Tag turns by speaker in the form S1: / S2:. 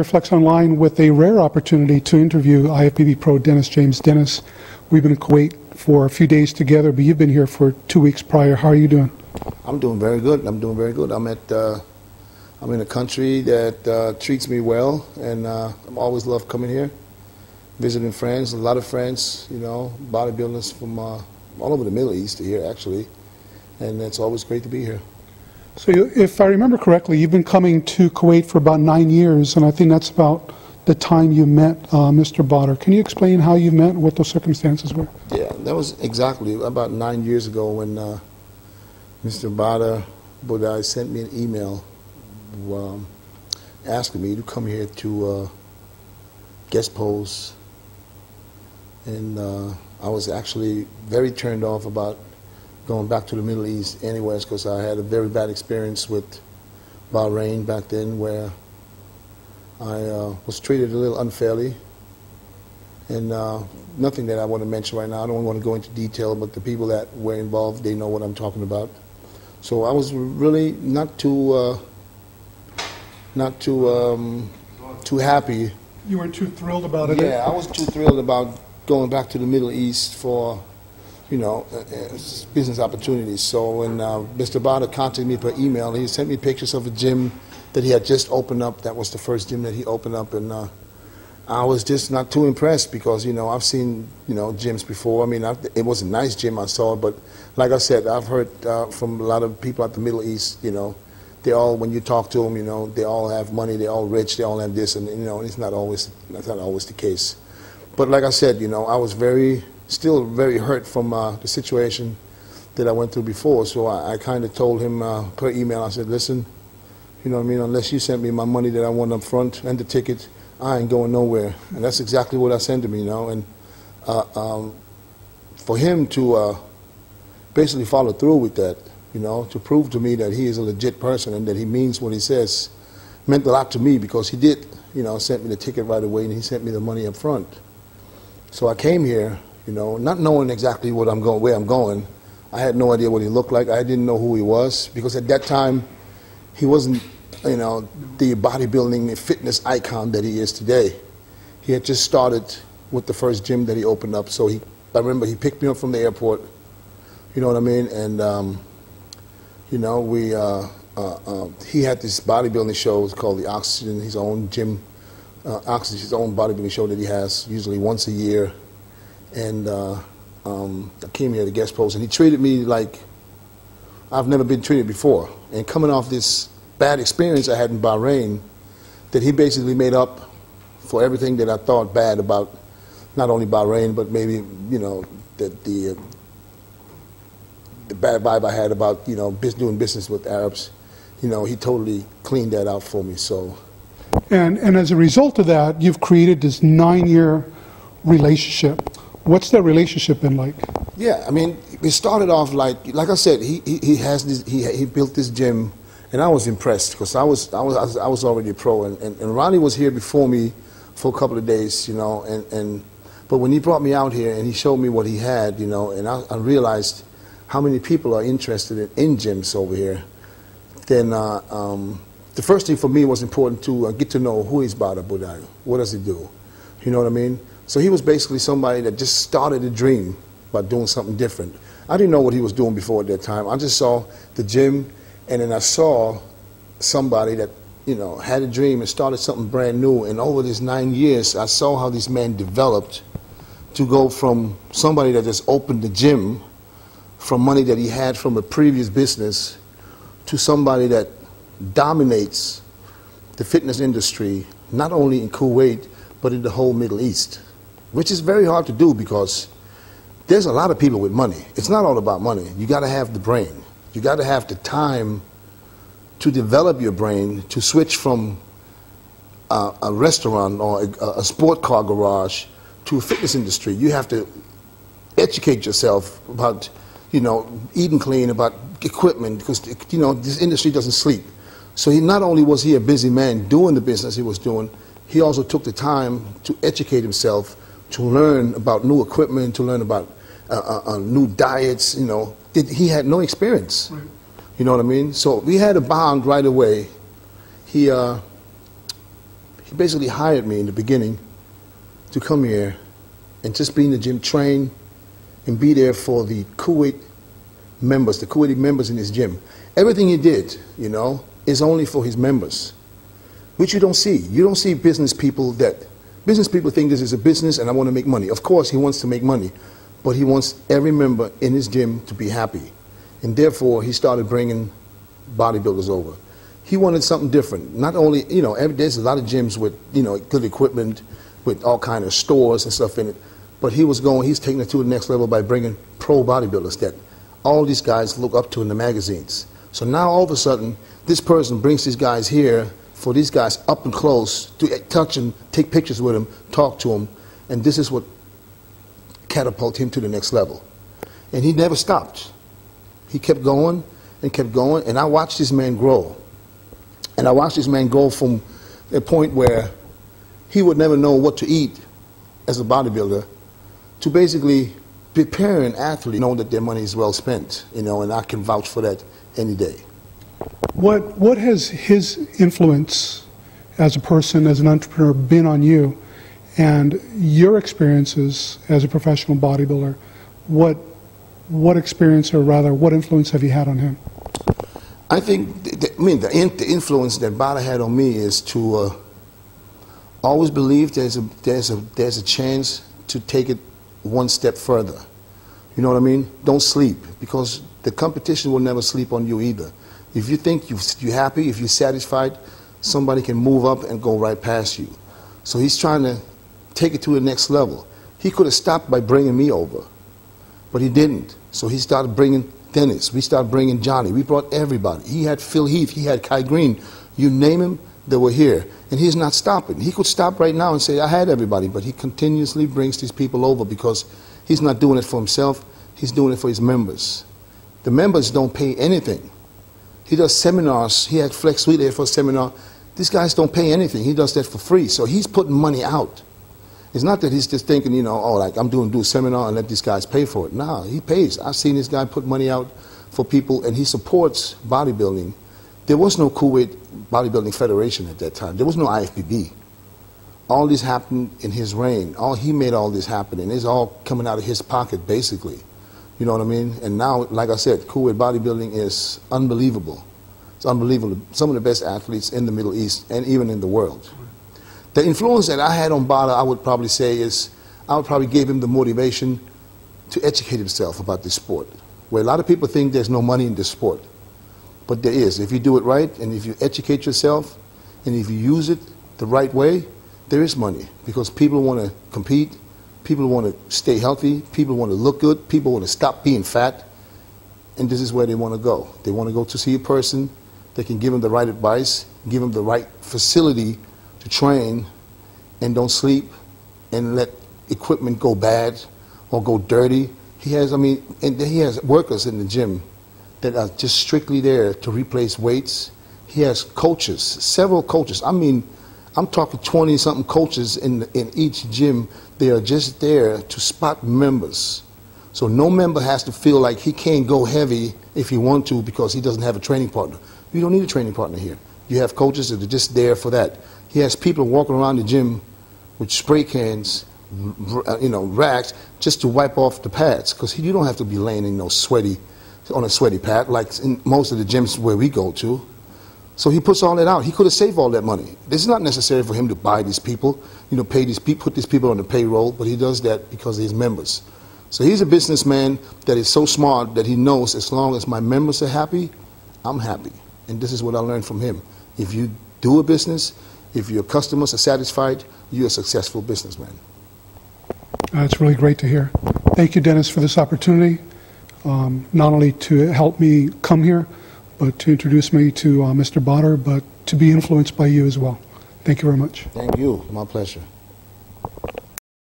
S1: Flex Online with a rare opportunity to interview IFBB Pro Dennis James. Dennis, we've been in Kuwait for a few days together, but you've been here for 2 weeks prior. How are you doing?
S2: I'm doing very good. I'm doing very good. I'm in a country that treats me well, and I'm always love coming here, visiting friends, a lot of friends, you know, bodybuilders from all over the Middle East here, actually, and it's always great to be here.
S1: So if I remember correctly, you've been coming to Kuwait for about 9 years, and I think that's about the time you met Mr. Bader. Can you explain how you met and what those circumstances were?
S2: Yeah, that was exactly about 9 years ago when Mr. Bader Bodai sent me an email asking me to come here to guest pose, and I was actually very turned off about going back to the Middle East anyways, because I had a very bad experience with Bahrain back then, where I was treated a little unfairly, and nothing that I want to mention right now. I don't want to go into detail, but the people that were involved, they know what I'm talking about. So I was really not too happy.
S1: You weren't too thrilled about it?
S2: Yeah, I was too thrilled about going back to the Middle East for, you know, business opportunities. So when Mr. Bader contacted me per email, he sent me pictures of a gym that he had just opened up. That was the first gym that he opened up, and I was just not too impressed because, you know, I've seen, you know, gyms before. I mean, it was a nice gym, I saw, but like I said, I've heard from a lot of people at the Middle East, you know, they all, when you talk to them, you know, they all have money, they're all rich, they all have this, and, you know, that's not always the case. But like I said, you know, I was still very hurt from the situation that I went through before. So I kind of told him per email, I said, listen, you know what I mean, unless you sent me my money that I won up front and the ticket, I ain't going nowhere. And that's exactly what I sent him, you know. And for him to basically follow through with that, you know, to prove to me that he is a legit person and that he means what he says, meant a lot to me, because he did, you know, sent me the ticket right away and he sent me the money up front. So I came here, you know, not knowing exactly where I'm going. I had no idea what he looked like. I didn't know who he was, because at that time, he wasn't, you know, the bodybuilding fitness icon that he is today. He had just started with the first gym that he opened up. So I remember he picked me up from the airport, you know what I mean? And, you know, he had this bodybuilding show called the Oxygen, his own gym, Oxygen, his own bodybuilding show that he has usually once a year. And I came here to guest post, and he treated me like I've never been treated before. And coming off this bad experience I had in Bahrain, that he basically made up for everything that I thought bad about not only Bahrain, but maybe, you know, the bad vibe I had about, you know, doing business with Arabs. You know, he totally cleaned that out for me. So,
S1: and as a result of that, you've created this 9-year relationship. What's that relationship been like?
S2: Yeah, I mean, it started off like I said, he built this gym, and I was impressed because I was already a pro, and Ronnie was here before me for a couple of days, you know, but when he brought me out here and he showed me what he had, you know, and I realized how many people are interested in gyms over here, then the first thing for me was important to get to know who is Bader Bodai. What does he do? You know what I mean? So he was basically somebody that just started a dream about doing something different. I didn't know what he was doing before at that time. I just saw the gym, and then I saw somebody that, you know, had a dream and started something brand new. And over these 9 years, I saw how this man developed to go from somebody that just opened the gym from money that he had from a previous business to somebody that dominates the fitness industry, not only in Kuwait, but in the whole Middle East, which is very hard to do because there's a lot of people with money. It's not all about money. You got to have the brain. You got to have the time to develop your brain to switch from a restaurant or a sport car garage to a fitness industry. You have to educate yourself about, you know, eating clean, about equipment, because, you know, this industry doesn't sleep. So not only was he a busy man doing the business he was doing, he also took the time to educate himself, to learn about new equipment, to learn about new diets. You know, he had no experience. Right. You know what I mean? So we had a bond right away. He He basically hired me in the beginning to come here and just be in the gym, train, and be there for the Kuwait members, the Kuwaiti members in his gym. Everything he did, you know, is only for his members, which you don't see. You don't see business people think this is a business and I want to make money. Of course, he wants to make money, but he wants every member in his gym to be happy. And therefore, he started bringing bodybuilders over. He wanted something different. Not only, you know, there's a lot of gyms with, you know, good equipment, with all kind of stores and stuff in it, but he's taking it to the next level by bringing pro bodybuilders that all these guys look up to in the magazines. So now all of a sudden, this person brings these guys here for these guys up and close to touch them, take pictures with them, talk to them, and this is what catapulted him to the next level. And he never stopped. He kept going and kept going, and I watched this man grow. And I watched this man go from a point where he would never know what to eat as a bodybuilder to basically preparing athletes know that their money is well spent, you know, and I can vouch for that any day.
S1: What has his influence as a person, as an entrepreneur, been on you, and your experiences as a professional bodybuilder? What experience, or rather, what influence have you had on him?
S2: I think, the influence that Bader had on me is to always believe there's a chance to take it one step further. You know what I mean? Don't sleep, because the competition will never sleep on you either. If you think you're happy, if you're satisfied, somebody can move up and go right past you. So he's trying to take it to the next level. He could have stopped by bringing me over, but he didn't. So he started bringing Dennis. We started bringing Johnny. We brought everybody. He had Phil Heath. He had Kai Green. You name him, they were here. And he's not stopping. He could stop right now and say, I had everybody, but he continuously brings these people over because he's not doing it for himself. He's doing it for his members. The members don't pay anything. He does seminars. He had Flex Sweet there for a seminar. These guys don't pay anything. He does that for free. So he's putting money out. It's not that he's just thinking, you know, oh, like I'm do a seminar and let these guys pay for it. No, he pays. I've seen this guy put money out for people, and he supports bodybuilding. There was no Kuwait Bodybuilding Federation at that time. There was no IFBB. All this happened in his reign. He made all this happen, and it's all coming out of his pocket, basically. You know what I mean? And now, like I said, Kuwait bodybuilding is unbelievable. It's unbelievable. Some of the best athletes in the Middle East and even in the world. The influence that I had on Bader, I would probably say, is I would probably give him the motivation to educate himself about this sport. Where a lot of people think there's no money in this sport. But there is. If you do it right, and if you educate yourself, and if you use it the right way, there is money. Because people want to compete, people want to stay healthy, people want to look good, people want to stop being fat, and this is where they want to go. They want to go to see a person that can give them the right advice, give them the right facility to train, and don't sleep and let equipment go bad or go dirty. He has, and he has workers in the gym that are just strictly there to replace weights. He has coaches, several coaches. I'm talking 20-something coaches in each gym. They are just there to spot members. So no member has to feel like he can't go heavy if he wants to because he doesn't have a training partner. You don't need a training partner here. You have coaches that are just there for that. He has people walking around the gym with spray cans, racks, just to wipe off the pads, because you don't have to be laying in on a sweaty pad like in most of the gyms where we go to. So he puts all that out. He could have saved all that money. This is not necessary for him to buy these people, pay these people, put these people on the payroll, but he does that because of his members. So he's a businessman that is so smart that he knows as long as my members are happy, I'm happy. And this is what I learned from him. If you do a business, if your customers are satisfied, you're a successful businessman.
S1: It's really great to hear. Thank you, Dennis, for this opportunity, not only to help me come here, but to introduce me to Mr. Bader, but to be influenced by you as well. Thank you very much.
S2: Thank you. My pleasure.